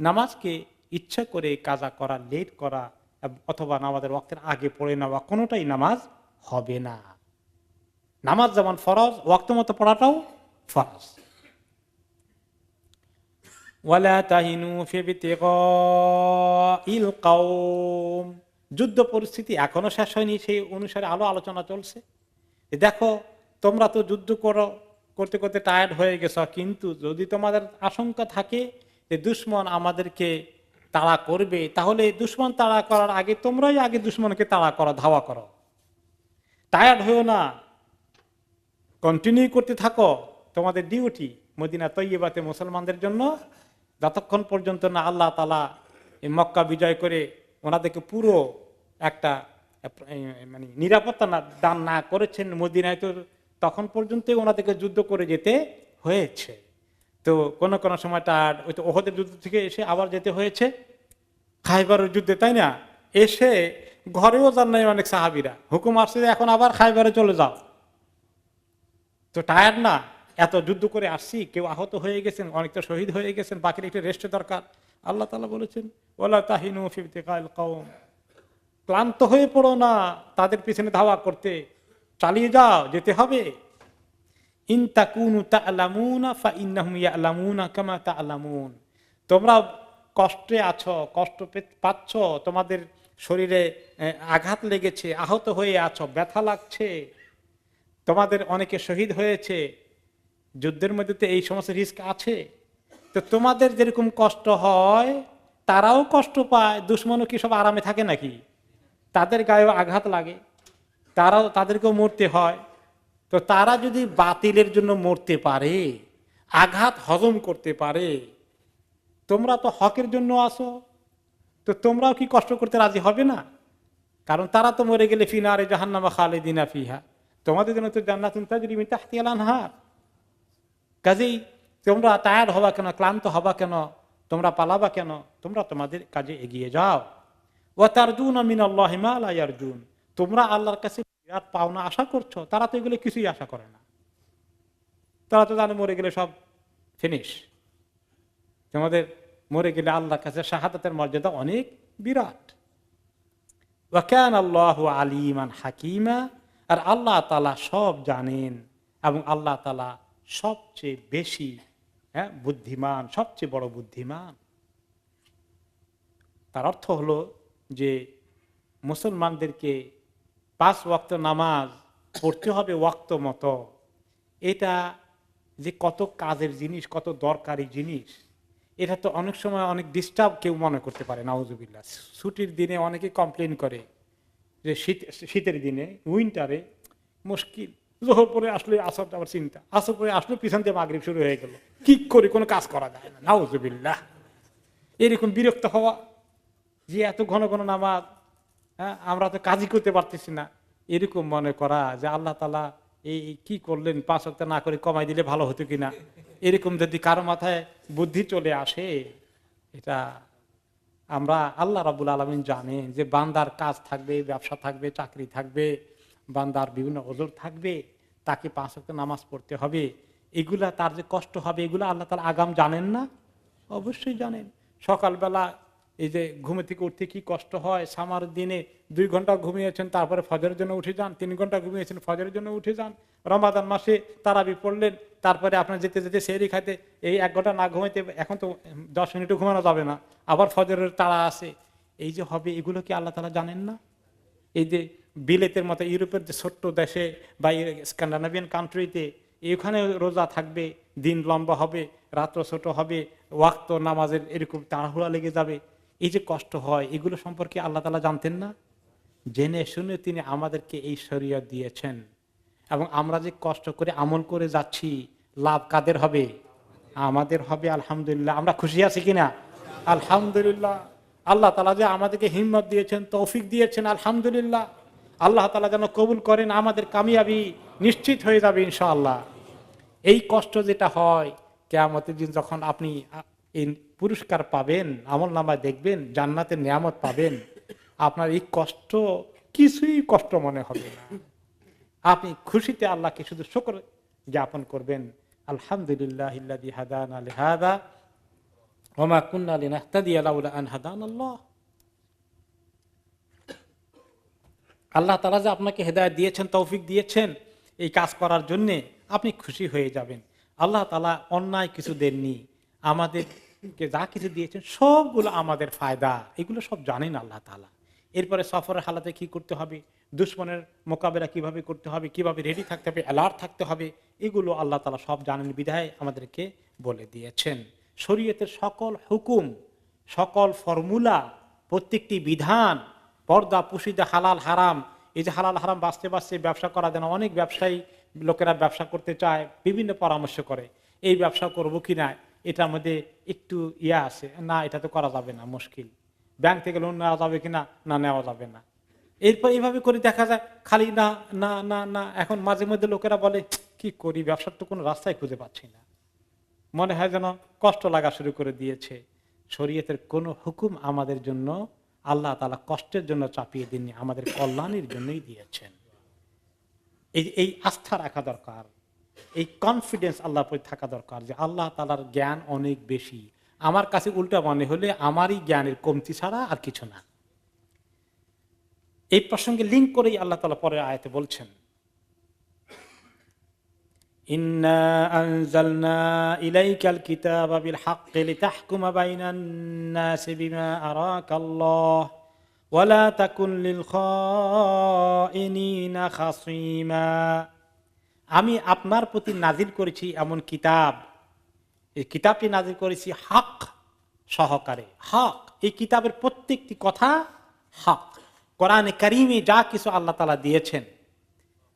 নামাজকে ইচ্ছা করে কাজা করা, লেট করা অথবা নামাজের ওয়াক্তের আগে পড়ে নেওয়া কোনোটাই নামাজ হবে না। নামাজ যেমন ফরজ, ওয়াক্ত মতো পড়াটাও ফরজ। ওয়ালা তাহিনু ফি ইবতিগাইল কওম, যুদ্ধ পরিস্থিতি এখনো শেষ হয়নি, সেই অনুসারে আলোচনা চলছে। দেখো তোমরা তো যুদ্ধ করতে করতে টায়ার্ড হয়ে গেছ, কিন্তু যদি তোমাদের আশঙ্কা থাকে যে দুশমন আমাদেরকে তাড়া করবে, তাহলে দুশমন তাড়া করার আগে তোমরাই আগে দুশমনকে তাড়া করো, ধাওয়া করো। টায়ার্ড হয়েও না, কন্টিনিউ করতে থাকো তোমাদের ডিউটি মদিনা তৈয়বাতে মুসলমানদের জন্য, যতক্ষণ পর্যন্ত না আল্লাহ তাআলা মক্কা বিজয় করে ওনাদেরকে পুরো একটা মানে নিরাপত্তা দান না করেছেন মদিনায়, তো তখন পর্যন্ত ওনাদেরকে যুদ্ধ করে যেতে হয়েছে। তো কোন কোন সময়টা ওই তো ওহদের যুদ্ধ থেকে এসে আবার যেতে হয়েছে খাইবারের যুদ্ধে, তাই না? এসে ঘরেও যান নাই অনেক সাহাবীরা, হুকুম আসছে এখন আবার খাইবারে চলে যাও। তো টায়ার্ড না, এত যুদ্ধ করে আসছি, কেউ আহত হয়ে গেছেন, অনেকটা শহীদ হয়ে গেছেন, বাকির একটু রেস্ট দরকার। আল্লাহ তাআলা বলেছেন ওয়ালা তাহিনু ফি ইবতিগাইল কওম, ক্লান্ত হয়ে পড়ো না তাদের পিছনে ধাওয়া করতে, চালিয়ে যাও, যেতে হবে। ইন তাকুনু তা'লামুনা ফা ইন্নাহুম ইয়া'লামুনা কামা তা'লামুন, তোমরা কষ্টে আছো, কষ্ট পাচ্ছ, তোমাদের শরীরে আঘাত লেগেছে, আহত হয়ে আছো, ব্যথা লাগছে, তোমাদের অনেকে শহীদ হয়েছে, যুদ্ধের মধ্যে তো এই সমস্ত রিস্ক আছে। তো তোমাদের যেরকম কষ্ট হয় তারাও কষ্ট পায়, দুশমনও কি সব আরামে থাকে নাকি? তাদের গায়েও আঘাত লাগে, তাদেরকেও মরতে হয়। তো তারা যদি বাতিলের জন্য মরতে পারে, আঘাত হজম করতে পারে, তোমরা তো হকের জন্য আসো, তো তোমরাও কি কষ্ট করতে রাজি হবে না? কারণ তারা তো মরে গেলে ফি নারে জাহান্নামা খালিদিনা ফিহা, তোমাদের জন্য তো জান্নাতুন তাজরি মিন তাহতিহাল আনহার। কাজেই তোমরা টায়ার্ড হবা কেন, ক্লান্ত হবা কেন, তোমরা পালাবা কেন? তোমরা তোমাদের কাজে এগিয়ে যাও। ওয়া তারজুনা মিনাল্লাহি মা লা ইয়ারজুন, তোমরা আল্লাহর কাছে বিরাট পাওনা আশা করছো, তারা তো এগুলো কিছুই আশা করে না। তারা তো জানে মরে গেলে সব ফিনিশ। তোমাদের মরে গেলে আল্লাহর কাছে শাহাদাতের মর্যাদা অনেক বিরাট। ওয়া কানা আল্লাহু আলিমান হাকিমা, আর আল্লাহ তাআলা সব জানেন এবং আল্লাহ তাআলা সবচেয়ে বেশি বুদ্ধিমান, সবচেয়ে বড় বুদ্ধিমান। তার অর্থ হলো যে মুসলমানদেরকে 5 ওয়াক্ত নামাজ পড়তে হবে ওয়াক্ত মতো, এটা যে কত কাজের জিনিস, কত দরকারি জিনিস, এটা তো অনেক সময় অনেক ডিস্টার্ব কেউ মনে করতে পারে। নাউজুবিল্লাহ, ছুটির দিনে অনেকে কমপ্লেন করে যে শীতের দিনে উইন্টারে মুশকিল, জোহর পরে আসলে আসরটা আবার চিন্তা, আসর পরে আসলে পিছন দিয়ে মাগরিব শুরু হয়ে গেল, কি করে কোনো কাজ করা যায় না। নাউজুবিল্লাহ, এরকম বিরক্ত হওয়া যে এত ঘন ঘন নামাজ, আমরা তো কাজই করতে পারতেছি না, এরকম মনে করা যে আল্লাহ তাআলা এই কি করলেন, 5 ওয়াক্ত না করে কমাই দিলে ভালো হতো কিনা, এরকম যদি কারো মাথায় বুদ্ধি চলে আসে, এটা আমরা আল্লাহ রাব্বুল আলামিন জানেন যে বান্দার কাজ থাকবে, ব্যবসা থাকবে, চাকরি থাকবে, বান্দার বিভিন্ন ওজর থাকবে, তাকে 5 ওয়াক্ত নামাজ পড়তে হবে, এগুলা তার যে কষ্ট হবে এগুলা আল্লাহ তাআলা আগাম জানেন না? অবশ্যই জানেন। সকালবেলা এই যে ঘুমে থেকে উঠতে কি কষ্ট হয়, সামার দিনে 2 ঘন্টা ঘুমিয়েছেন তারপরে ফজরের জন্য উঠে যান, 3 ঘন্টা ঘুমিয়েছেন ফজরের জন্য উঠে যান, রমাদান মাসে তারাবি পড়লেন, তারপরে আপনার যেতে যেতে সেহরি খাইতে এই 1 ঘন্টা না ঘুমাইতে এখন তো 10 মিনিটও ঘুমানো যাবে না, আবার ফজরের তাড়া আছে, এই যে হবে এগুলো কি আল্লাহ তাআলা জানেন না? এই যে বিলেতের মতো ইউরোপের যে ছোট্ট দেশে বা স্ক্যান্ডিনেভিয়ান কান্ট্রিতে এখানে রোজা থাকবে, দিন লম্বা হবে, রাত্র ছোট হবে, ওয়াক্ত নামাজের এরকম তাড়াহুড়া লেগে যাবে, এই যে কষ্ট হয় এগুলো সম্পর্কে আল্লাহ তাআলা জানতেন না? জেনে শুনে তিনি আমাদেরকে এই শরীয়ত দিয়েছেন, এবং আমরা যে কষ্ট করে আমল করে যাচ্ছি লাভ কাদের হবে? আমাদের হবে। আলহামদুলিল্লাহ, আমরা খুশি আছি কিনা? আলহামদুলিল্লাহ। আল্লাহ তাআলা যে আমাদেরকে হিম্মত দিয়েছেন, তৌফিক দিয়েছেন, আলহামদুলিল্লাহ। আল্লাহ তাআলা যেন কবুল করেন, আমাদের কামিয়াবি নিশ্চিত হয়ে যাবে ইনশাআল্লাহ। এই কষ্ট যেটা হয় কিয়ামতের দিন যখন আপনি এই পুরস্কার পাবেন, আমলনামায় দেখবেন জান্নাতের নিয়ামত পাবেন, আপনার এই কষ্ট কিছুই কষ্ট মনে হবে না। আপনি খুশিতে আল্লাহকে শুধু শুকর জ্ঞাপন করবেন, আলহামদুলিল্লাহিল্লাযী হাদানা লিহাযা ওয়া মা কুন্না লিনাহতাদিয়া লাউলা আন হাদানাল্লাহ। আল্লাহ তাআলা যে আপনাকে হেদায়েত দিয়েছেন, তৌফিক দিয়েছেন এই কাজ করার জন্য, আপনি খুশি হয়ে যাবেন। আল্লাহ তাআলা অন্যায় কিছু দেননি, আমাদেরকে যা কিছু দিয়েছেন সবগুলো আমাদের ফায়দা, এগুলো সব জানেন আল্লাহ তাআলা। এরপরে সফরের হালাতে কি করতে হবে, দুশমনের মোকাবেলা কিভাবে করতে হবে, কিভাবে রেডি থাকতে হবে, অ্যালার্ট থাকতে হবে, এগুলো আল্লাহ তাআলা সব জানেন বিধায় আমাদেরকে বলে দিয়েছেন। শরীয়তের সকল হুকুম, সকল ফর্মুলা, প্রত্যেকটি বিধান, পর্দা পুশিদা, হালাল হারাম, এই যে হালাল হারাম বাঁচতে বাঁচতে ব্যবসা করা দেন, অনেক ব্যবসায়ী লোকেরা ব্যবসা করতে চায়, বিভিন্ন পরামর্শ করে এই ব্যবসা করবো কিনা, এটার মধ্যে একটু ইয়া আছে, না এটা তো করা যাবে না, মুশকিল, ব্যাংক থেকে লোন নেওয়া যাবে কিনা, না নেওয়া যাবে না। এরপর এইভাবে করে দেখা যায় খালি না না না না। এখন মাঝে মধ্যে লোকেরা বলে কি করি, ব্যবসার তো কোনো রাস্তায় খুঁজে পাচ্ছি না, মনে হয় যেন কষ্ট লাগা শুরু করে দিয়েছে। শরীয়তের কোন হুকুম আমাদের জন্য আল্লাহ তাআলা কষ্টের জন্য চাপিয়ে দেননি, আমাদের কল্যাণের জন্যই দিয়েছেন। এই আস্থা রাখা দরকার, এই কনফিডেন্স আল্লাহর প্রতি থাকা দরকার যে আল্লাহ তাআলার জ্ঞান অনেক বেশি, আমার কাছে উল্টা মনে হলে আমারই জ্ঞানের কমতি ছাড়া আর কিছু না। এই প্রসঙ্গে লিঙ্ক করেই আল্লাহ তাআলা পরের আয়াতে বলছেন, ইন্না আনজালনা ইলাইকাল কিতাবা বিল হাক্কি লিতাহকুমা বাইনান নাসি বিমা আরাকাল্লাহ ওয়া লা তাকুন লিল খাইনিনা খাসীমা। আমি আপনার প্রতি নাজিল করেছি এমন কিতাব, এই কিতাবটি নাজিল করেছি হক সহকারে। হক, এই কিতাবের প্রত্যেকটি কথা হক। কোরআনে কারিমে যা কিছু আল্লাহ তাআলা দিয়েছেন,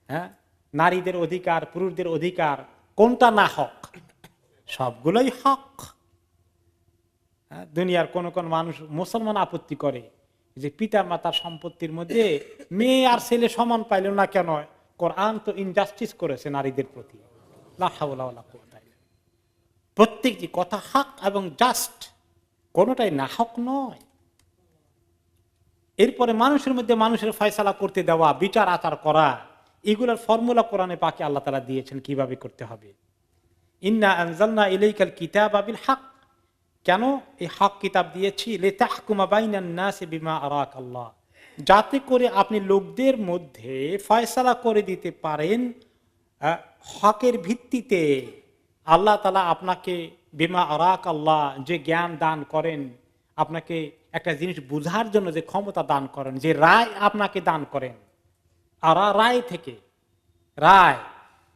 হ্যাঁ, নারীদের অধিকার, পুরুষদের অধিকার, কোনটা না হক? সবগুলোই হক। দুনিয়ার কোন কোন মানুষ, মুসলমান আপত্তি করে যে পিতা মাতার সম্পত্তির মধ্যে মেয়ে আর ছেলে সমান পাইল না কেন? কোরআন তো ইনজাস্টিস করেছে নারীদের প্রতি। লা হাওলা ওয়ালা কুওয়াতা ইল্লা বিল্লাহ। প্রত্যেকটি কথা হক এবং জাস্ট, কোনটাই না হক নয়। এরপরে মানুষের মধ্যে মানুষের ফয়সালা করতে দেওয়া, বিচার আচার করা, এগুলোর ফর্মুলা কোরআনে পাকে আল্লাহ তাআলা দিয়েছেন কিভাবে করতে হবে। ইন্না আনজালনা ইলাইকাল কিতাবা বিল হক, কেন এই হক কিতাব দিয়েছি? লিতাহকুমা বাইনান নাসি বিমা আরাকাল্লাহ, যাতে করে আপনি লোকদের মধ্যে ফয়সালা করে দিতে পারেন হকের ভিত্তিতে। আল্লাহ তাআলা আপনাকে বিমা আরাকাল্লাহ, যে জ্ঞান দান করেন, আপনাকে একটা জিনিস বুঝার জন্য যে ক্ষমতা দান করেন, যে রায় আপনাকে দান করেন, আর রায় থেকে, রায়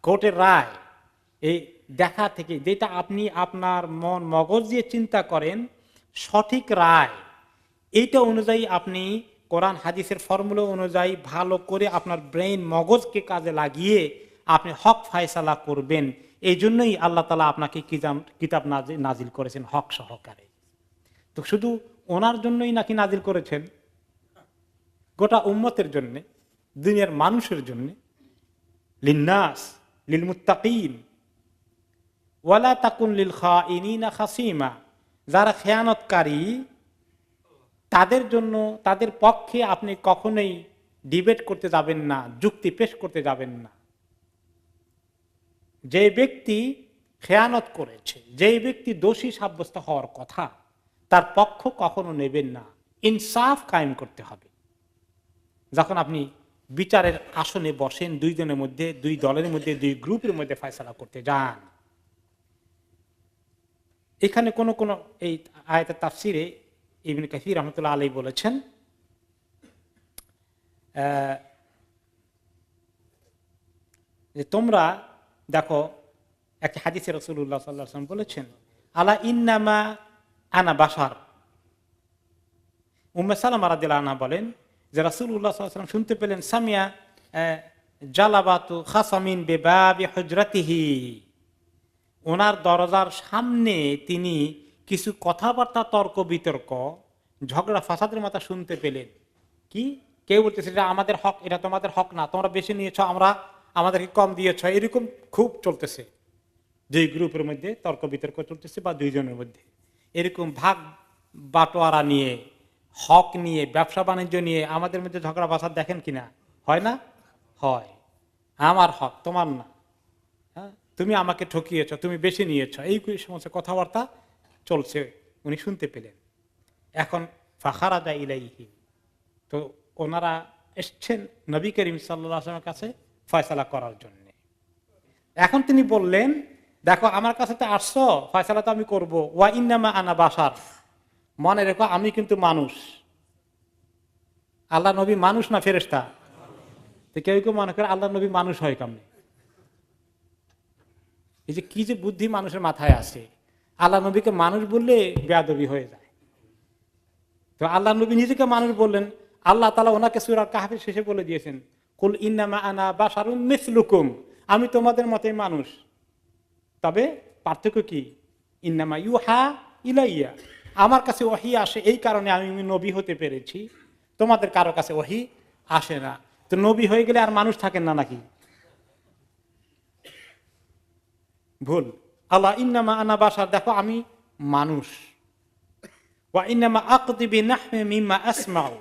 কোর্টের রায়, এই দেখা থেকে যেটা আপনি আপনার মন মগজ দিয়ে চিন্তা করেন সঠিক রায়, এইটা অনুযায়ী আপনি কোরআন হাদিসের ফর্মুলা অনুযায়ী ভালো করে আপনার ব্রেইন মগজকে কাজে লাগিয়ে আপনি হক ফয়সালা করবেন। এই জন্যই আল্লাহ তাআলা আপনাকে কিতাব নাজিল করেছেন হক সহকারে। তো শুধু ওনার জন্যই নাকি নাজিল করেছেন? গোটা উম্মতের জন্য, দুনিয়ার মানুষের জন্য। লিন্নাস লিল মুত্তাকিন ওয়ালা তাকুন লিল খাইনিনা খাসিমা, যারা খেয়ানতকারী তাদের জন্য, তাদের পক্ষে আপনি কখনোই ডিবেট করতে যাবেন না, যুক্তি পেশ করতে যাবেন না। যে ব্যক্তি খেয়ানত করেছে, যে ব্যক্তি দোষী সাব্যস্ত হওয়ার কথা, তার পক্ষ কখনো নেবেন না। ইনসাফ কায়েম করতে হবে। যখন আপনি বিচারের আসনে বসেন, দুইজনের মধ্যে, দুই দলের মধ্যে, দুই গ্রুপের মধ্যে ফয়সালা করতে যান, এখানে কোন কোন এই আয়াতের তাফসিরে ইবনে কাসির রাহমাতুল্লাহ আলাইহি বলেছেন যে তোমরা দেখো, একটা হাদিসে রাসূলুল্লাহ সাল্লাল্লাহু আলাইহি ওয়াসাল্লাম বলেছেন, আলা ইন্নামা আনা বাশার। উম্মে সালামা রাদিয়াল্লাহু আনহা বলেন যে রাসূলুল্লাহ সাল্লাল্লাহু আলাইহি ওয়াসাল্লাম শুনতে পেলেন সামিয়া জালাবাতু খাসামিন বিবাবি হুজরাতিহি, ওনার দরজার সামনে তিনি কিছু কথাবার্তা, তর্ক বিতর্ক, ঝগড়া ফাসাদের মতো শুনতে পেলেন। কি? কেউ বলতেছে এটা আমাদের হক, এটা তোমাদের হক না, তোমরা বেশি নিয়েছো, আমরা আমাদেরকে কম দিয়েছ, এরকম খুব চলতেছে। দুই গ্রুপের মধ্যে তর্ক বিতর্ক চলতেছে, বা দুইজনের মধ্যে এরকম ভাগ বাটোয়ারা নিয়ে, হক নিয়ে, ব্যবসা বাণিজ্য নিয়ে আমাদের মধ্যে ঝগড়া ফাসাদ দেখেন কিনা? হয় না? হয়। আমার হক, তোমার না, তুমি আমাকে ঠকিয়েছ, তুমি বেশি নিয়েছ, এই সমস্ত কথাবার্তা চলছে, উনি শুনতে পেলেন। এখন ফাখারাজা ইলাইহি, তো ওনারা এসছেন নবী করিম সাল্লাল্লাহু আলাইহি ওয়াসাল্লামের কাছে ফয়সালা করার জন্য। এখন তিনি বললেন, দেখো আমার কাছে তো আসছো, ফয়সালা তো আমি করব, ওয়া ইন্নামা আনা বাশার, মনে রেখো আমি কিন্তু মানুষ। আল্লাহ নবী মানুষ না ফেরেশতা? তো কেউ কেউ মনে করে আল্লাহ নবী মানুষ হয় কেমনে? এই যে কি যে বুদ্ধি মানুষের মাথায় আছে, আল্লাহ নবীকে মানুষ বললে বেয়াদবি হয়ে যায়। তো আল্লাহ নবী নিজেকে মানুষ বললেন, আল্লাহ তাআলা ওনাকে সূরা কাহফের শেষে বলে দিয়েছেন, কুল ইন্নামা আনা বাশারুম মিসলুকুম, আমি তোমাদের মতোই মানুষ, তবে পার্থক্য কি? ইন্নামা ইউহা ইলাইয়া, আমার কাছে ওহী আসে, এই কারণে আমি নবী হতে পেরেছি, তোমাদের কারো কাছে ওহী আসে না। তো নবী হয়ে গেলে আর মানুষ থাকেন না নাকি? ভুল। আল্লাহ ইন্নামা আনা বাশার, দেখো আমি মানুষ। ওয়া ইন্নামা আকদি বিনাহমি মিম্মা আসমাউ,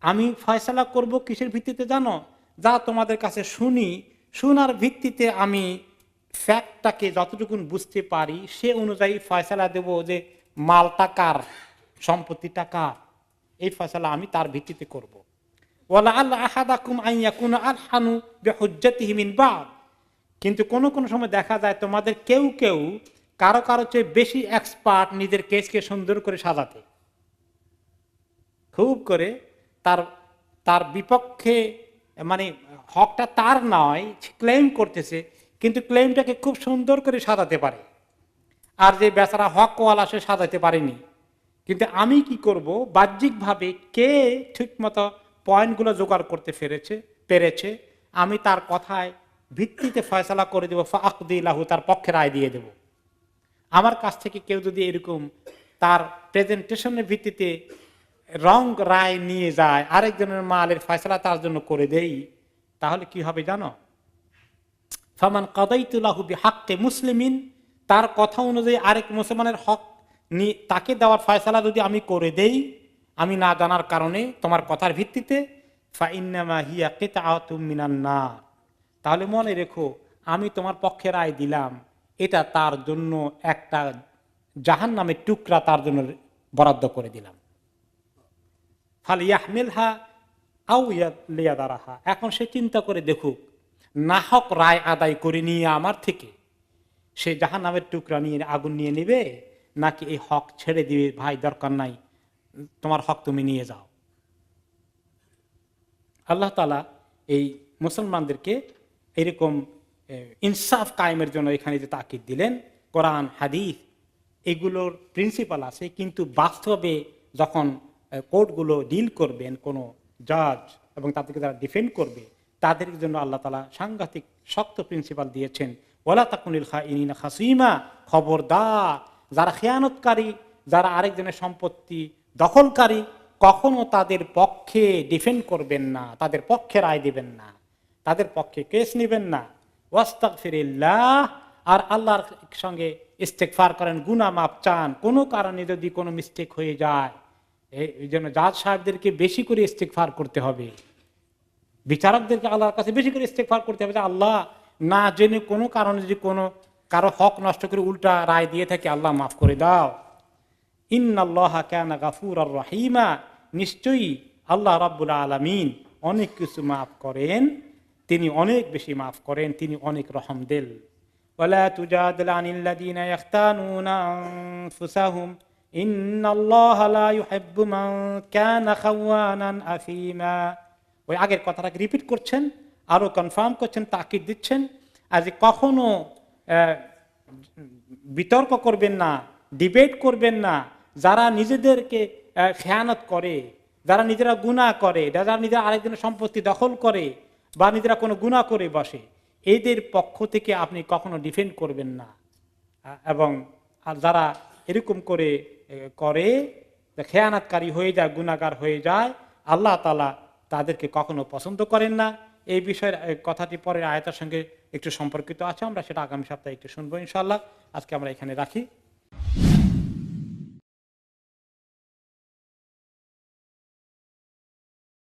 আমি ফয়সালা করব কিসের ভিত্তিতে জানো? যা তোমাদের কাছে শুনি, শোনার ভিত্তিতে আমি ফ্যাক্টটাকে যতটুকু বুঝতে পারি সে অনুযায়ী ফয়সালা দেব, যে মালটা কার, সম্পত্তিটা কার, এই ফয়সালা আমি তার ভিত্তিতে করব। ওয়ালা আল্লাহ আহাদাকুম আন ইয়াকুনা আলহানু বিহুজ্জাতিহি মিন বা'দ, কিন্তু কোন কোন সময় দেখা যায় তোমাদের কেউ কেউ কারো কারো চেয়ে বেশি এক্সপার্ট নিজের কেসকে সুন্দর করে সাজাতে, খুব করে তার তার বিপক্ষে, মানে হকটা তার নয়, ক্লেম করতেছে, কিন্তু ক্লেমটাকে খুব সুন্দর করে সাজাতে পারে। আর যে বেচারা হকওয়ালা সে সাজাতে পারেনি। কিন্তু আমি কি করব, বাহ্যিকভাবে কে ঠিকমতো পয়েন্টগুলো জোগাড় করতে পেরেছে, আমি তার কথায় ভিত্তিতে ফয়সালা করে দেবো, ফাকদি লাহু, তার পক্ষে রায় দিয়ে দেব। আমার কাছ থেকে কেউ যদি এরকম তার প্রেজেন্টেশনের ভিত্তিতে রং রায় নিয়ে যায়, আরেকজনের মালের ফয়সালা তার জন্য করে দেই, তাহলে কি হবে জানো? ফামান কাদাইতু লাহু বিহাক্কি মুসলিমিন, তার কথা অনুযায়ী আরেক মুসলমানের হক তাকে দেওয়ার ফয়সালা যদি আমি করে দেই, আমি না জানার কারণে তোমার কথার ভিত্তিতে, ফা ইন্নামা হিয়া কিতআতুম মিনান নার, তাহলে মনে রেখো আমি তোমার পক্ষে রায় দিলাম, এটা তার জন্য একটা জাহান্নামের টুকরা তার জন্য বরাদ্দ করে দিলাম। ফালিয়াহমিলহা আও লিয়াদারাহা, এখন সে চিন্তা করে দেখুক, নাহক রায় আদায় করে নিয়ে আমার থেকে সে জাহান্নামের টুকরা নিয়ে, আগুন নিয়ে নেবে, নাকি এই হক ছেড়ে দিবে, ভাই দরকার নাই, তোমার হক তুমি নিয়ে যাও। আল্লাহ তাআলা এই মুসলমানদেরকে এরকম ইনসাফ কায়েমের জন্য এখানে যে তাকিদ দিলেন, কোরআন হাদিস এগুলোর প্রিন্সিপাল আছে, কিন্তু বাস্তবে যখন কোর্টগুলো ডিল করবেন, কোনো জাজ এবং তাদেরকে যারা ডিফেন্ড করবে, তাদের জন্য আল্লাহ তাআলা সাংঘাতিক শক্ত প্রিন্সিপাল দিয়েছেন, ওয়ালা তাকুনিল খাইনিনা খাসিমা, খবরদার যারা খেয়ানতকারী, যারা আরেকজনের সম্পত্তি দখলকারী, কখনো তাদের পক্ষে ডিফেন্ড করবেন না, তাদের পক্ষে রায় দিবেন না। তাদের পক্ষে কেস নেবেন না। ওয়াস্তাগফিরিল্লাহ, আর আল্লাহর সঙ্গে ইস্তেগফার করেন, গুনাহ মাফ চান। কোনো কারণে যদি কোনো মিস্টেক হয়ে যায়, এই জন্য জাজ সাহেবদেরকে বেশি করে ইস্তেগফার করতে হবে, বিচারকদেরকে আল্লাহর কাছে বেশি করে ইস্তেগফার করতে হবে যে আল্লাহ, না জেনে কোনো কারণে যদি কোনো কারো হক নষ্ট করে উল্টা রায় দিয়ে থাকে, আল্লাহ মাফ করে দাও। ইন্নাল্লাহা কানা গাফুরার রহিমা, নিশ্চয়ই আল্লাহ রাব্বুল আলামিন অনেক কিছু মাফ করেন, তিনি অনেক বেশি মাফ করেন, তিনি অনেক রহমদিল। ওয়ালা তুজাদিল আনিল্লাযীনা ইখতানুনা আনফুসাহুম ইন্নাল্লাহা লা ইউহিব্বু মান কানা খাওয়ানান আফীমা। ওই আগের কথাটাকে রিপিট করছেন, আরো কনফার্ম করছেন, তাকিদ দিচ্ছেন, আজ কখনো বিতর্ক করবেন না, ডিবেট করবেন না। যারা নিজেদেরকে খেয়ানত করে, যারা নিজেরা গুনাহ করে, যারা নিজেরা আরেকজনের সম্পত্তি দখল করে বা নিজেরা কোনো গুনাহ করে বসে, এদের পক্ষ থেকে আপনি কখনো ডিফেন্ড করবেন না। এবং যারা এরকম করে খেয়ানতকারী হয়ে যায়, গুনাহগার হয়ে যায়, আল্লাহ তাআলা তাদেরকে কখনো পছন্দ করেন না। এই বিষয়ের কথাটি পরের আয়াতের সঙ্গে একটু সম্পর্কিত আছে, আমরা সেটা আগামী সপ্তাহে একটু শুনবো ইনশাআল্লাহ। আজকে আমরা এখানে রাখি।